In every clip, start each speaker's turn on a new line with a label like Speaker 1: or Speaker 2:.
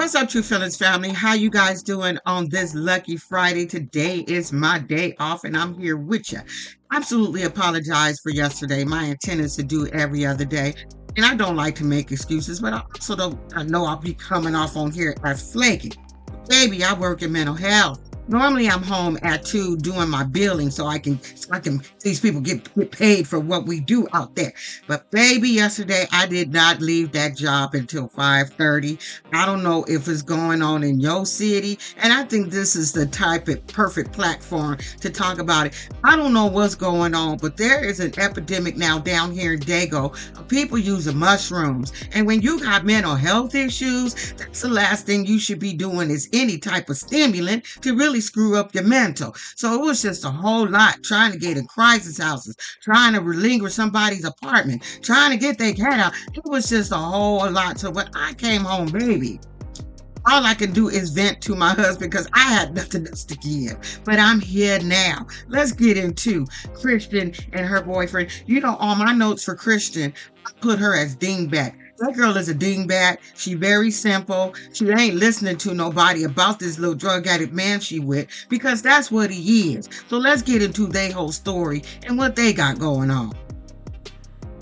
Speaker 1: What's up, True Feelings family? How you guys doing on this lucky Friday? Today is my day off and I'm here with you. Absolutely apologize for yesterday. My intent is to do every other day. And I don't like to make excuses, but I know I'll be coming off on here as flaky. Baby, I work in mental health. Normally I'm home at 2 doing my billing so I can these people get paid for what we do out there. But baby, yesterday I did not leave that job until 5:30. I don't know if it's going on in your city, and I think this is the perfect platform to talk about it. I don't know what's going on, but there is an epidemic now down here in Dago of people using mushrooms. And when you got mental health issues, that's the last thing you should be doing is any type of stimulant to really screw up your mental. So it was just a whole lot trying to get in crisis houses, trying to relinquish somebody's apartment, trying to get their cat out. It was just a whole lot. So when I came home, baby, all I can do is vent to my husband because I had nothing else to give. But I'm here now. Let's get into Kiersten and her boyfriend. You know, on my notes for Kiersten, I put her as dingbat. That girl is a dingbat. She very simple. She ain't listening to nobody about this little drug addict man she with because that's what he is. So let's get into their whole story and what they got going on.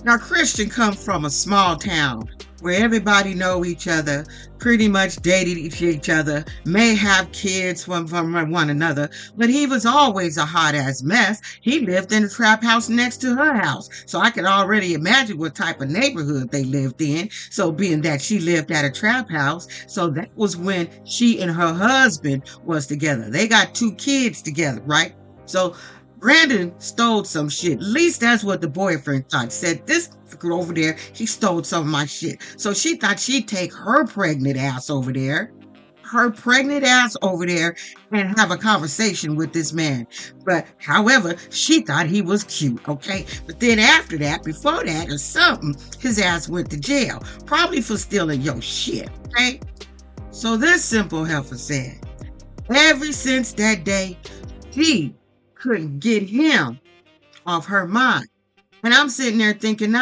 Speaker 1: Now, Kiersten comes from a small town where everybody know each other, pretty much dated each other, may have kids from one another, but he was always a hot-ass mess. He lived in a trap house next to her house, so I could already imagine what type of neighborhood they lived in. So being that she lived at a trap house, so that was when she and her husband was together. They got 2 kids together, right? So Brandon stole some shit. At least that's what the boyfriend thought. Said, this girl over there, he stole some of my shit. So she thought she'd take her pregnant ass over there, and have a conversation with this man. But however, she thought he was cute, okay? But then after that, before that or something, his ass went to jail. Probably for stealing your shit, okay? So this simple heifer said, ever since that day, she couldn't get him off her mind. And I'm sitting there thinking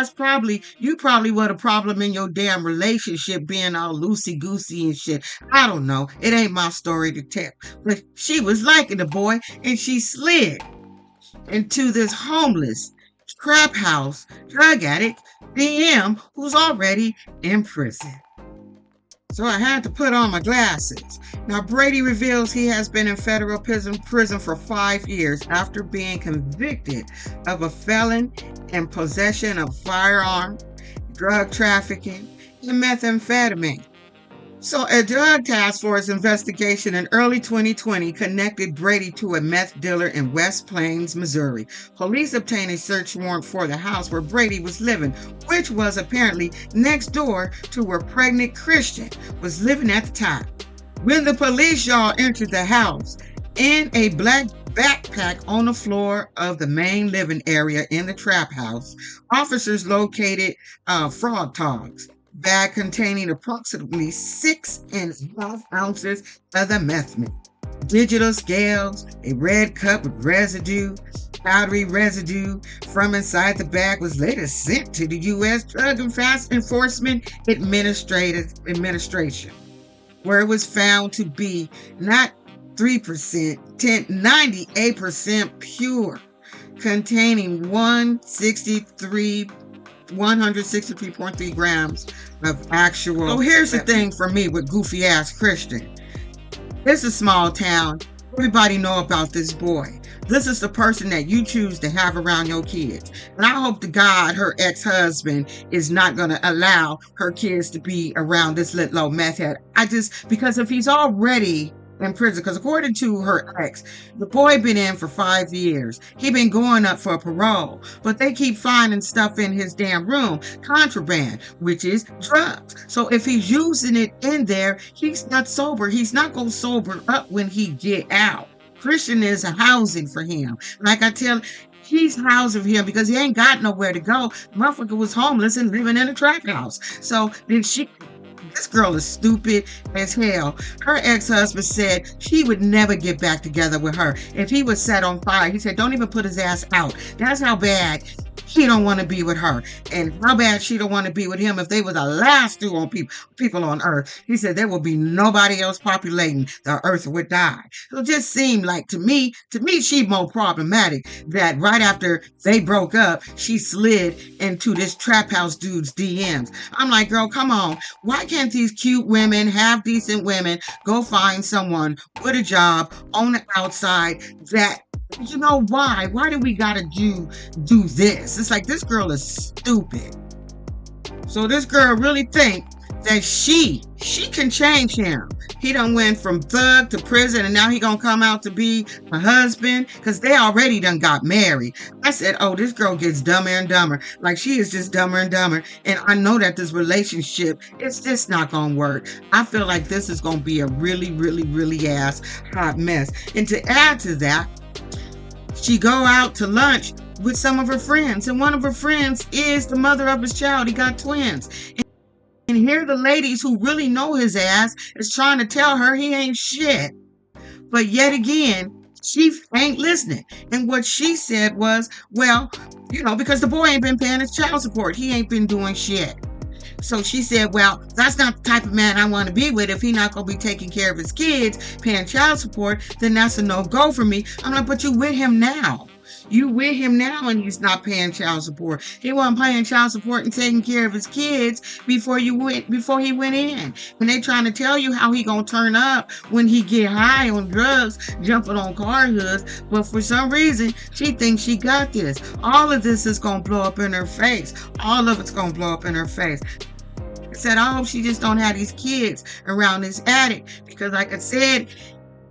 Speaker 1: you probably were the problem in your damn relationship, being all loosey-goosey and shit. I don't know. It ain't my story to tell. But she was liking the boy and she slid into this homeless trap house drug addict, DM, who's already in prison. So I had to put on my glasses. Now, Brady reveals he has been in federal prison for 5 years after being convicted of a felon in possession of firearm, drug trafficking, and methamphetamine. So a drug task force investigation in early 2020 connected Brady to a meth dealer in West Plains, Missouri. Police obtained a search warrant for the house where Brady was living, which was apparently next door to where pregnant Kiersten was living at the time. When the police entered the house, in a black backpack on the floor of the main living area in the trap house, officers located frog tongs, bag containing approximately 6.5 ounces of the meth, digital scales, a red cup with residue, powdery residue from inside the bag was later sent to the U.S. Drug Enforcement Administration, where it was found to be not 3%, 98% pure, containing 163.3 grams of actual. So here's the thing for me with goofy ass Kiersten. It's a small town. Everybody know about this boy. This is the person that you choose to have around your kids. And I hope to God her ex-husband is not going to allow her kids to be around this little old meth head. Because if he's already in prison, because according to her ex, the boy been in for 5 years. He been going up for parole, but they keep finding stuff in his damn room, contraband, which is drugs. So if he's using it in there, he's not sober. He's not going to sober up when he get out. Kiersten is a housing for him. Like I tell, he's housing him because he ain't got nowhere to go. The motherfucker was homeless and living in a trap house. So then this girl is stupid as hell. Her ex-husband said he would never get back together with her. If he was set on fire, he said, don't even put his ass out. That's how bad he don't want to be with her. And how bad she don't want to be with him if they were the last two on people on earth. He said there will be nobody else populating the earth would die. So it just seemed like to me, she's more problematic that right after they broke up, she slid into this trap house dude's DMs. I'm like, girl, come on. Why can't these cute women, half decent women, go find someone with a job on the outside that, you know, why? Why do we gotta do this? It's like this girl is stupid. So this girl really think that she can change him. He done went from thug to prison and now he gonna come out to be a husband because they already done got married. I said, oh, this girl gets dumber and dumber. Like she is just dumber and dumber. And I know that this relationship, it's just not gonna work. I feel like this is gonna be a really, really, really ass hot mess. And to add to that, she go out to lunch with some of her friends. And one of her friends is the mother of his child. He got twins. And here the ladies who really know his ass is trying to tell her he ain't shit. But yet again, she ain't listening. And what she said was, well, you know, because the boy ain't been paying his child support. He ain't been doing shit. So she said, well, that's not the type of man I want to be with. If he's not going to be taking care of his kids, paying child support, then that's a no-go for me. I'm like, but you with him now. You with him now and he's not paying child support. He wasn't paying child support and taking care of his kids before he went in. And they trying to tell you how he gonna turn up when he get high on drugs, jumping on car hoods. But for some reason, she thinks she got this. All of this is gonna blow up in her face. All of it's gonna blow up in her face. I said, I hope she just don't have these kids around this addict. Because like I said,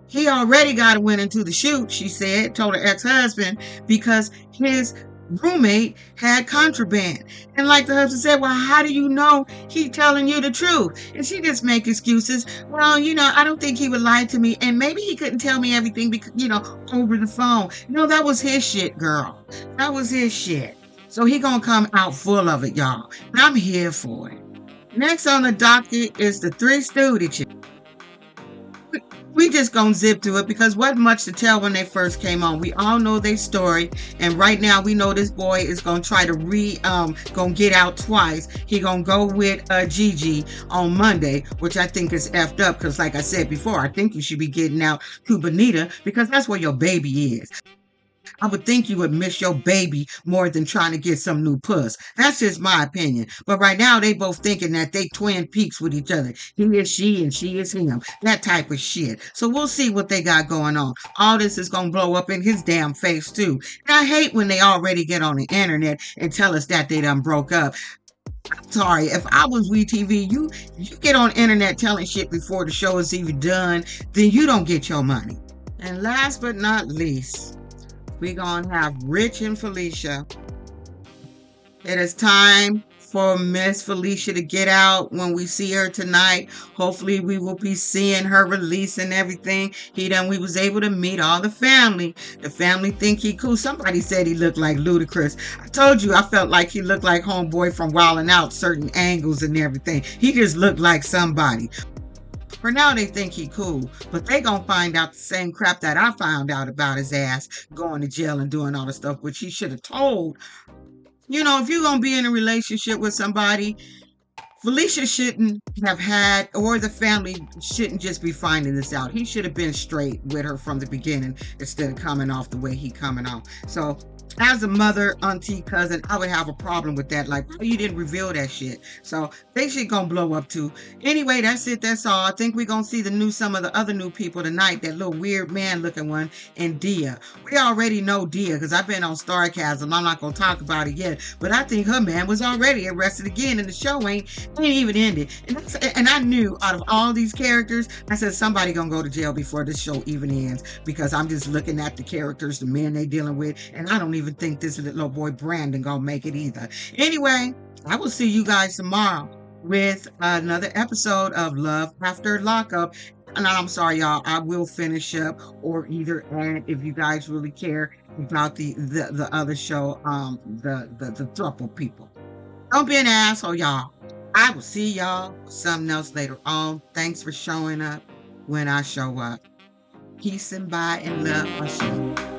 Speaker 1: he already went into the chute, she said, told her ex-husband, because his roommate had contraband. And like the husband said, well, how do you know he telling you the truth? And she just make excuses. Well, you know, I don't think he would lie to me. And maybe he couldn't tell me everything because, you know, over the phone. No, that was his shit, girl. That was his shit. So he gonna come out full of it, y'all. And I'm here for it. Next on the docket is the Three Stooges. We just gonna zip through it because wasn't much to tell when they first came on. We all know their story, and right now we know this boy is gonna try to gonna get out twice. He gonna go with Gigi on Monday, which I think is effed up because, like I said before, I think you should be getting out to Bonita because that's where your baby is. I would think you would miss your baby more than trying to get some new puss. That's just my opinion. But right now, they both thinking that they twin peaks with each other. He is she and she is him. That type of shit. So we'll see what they got going on. All this is going to blow up in his damn face, too. And I hate when they already get on the internet and tell us that they done broke up. I'm sorry, if I was WeTV, you get on internet telling shit before the show is even done, then you don't get your money. And last but not least, we're going to have Rich and Felicia. It is time for Miss Felicia to get out when we see her tonight. Hopefully we will be seeing her release and everything. We was able to meet all the family. The family think he cool. Somebody said he looked like Ludacris. I told you I felt like he looked like Homeboy from Wildin' Out, certain angles and everything. He just looked like somebody. For now, they think he cool, but they gonna find out the same crap that I found out about his ass going to jail and doing all the stuff, which he should have told. You know, if you're gonna be in a relationship with somebody, Felicia shouldn't have had, or the family shouldn't just be finding this out. He should have been straight with her from the beginning instead of coming off the way he coming off. So as a mother, auntie, cousin, I would have a problem with that. Like, you didn't reveal that shit. So they shit gonna blow up too. Anyway, that's it. That's all. I think we're gonna see some of the other new people tonight. That little weird man looking one and Dia. We already know Dia because I've been on Starcast and I'm not gonna talk about it yet. But I think her man was already arrested again and the show ain't even ended. And I knew out of all these characters, I said somebody gonna go to jail before this show even ends because I'm just looking at the characters, the men they dealing with, and I don't even think this little boy Brandon gonna make it either. Anyway, I will see you guys tomorrow with another episode of Love After Lockup. And I'm sorry, y'all, I will finish up or either add if you guys really care about the other show, the Throuple people. Don't be an asshole, y'all. I will see y'all with something else later on. Thanks for showing up when I show up. Peace and bye and love.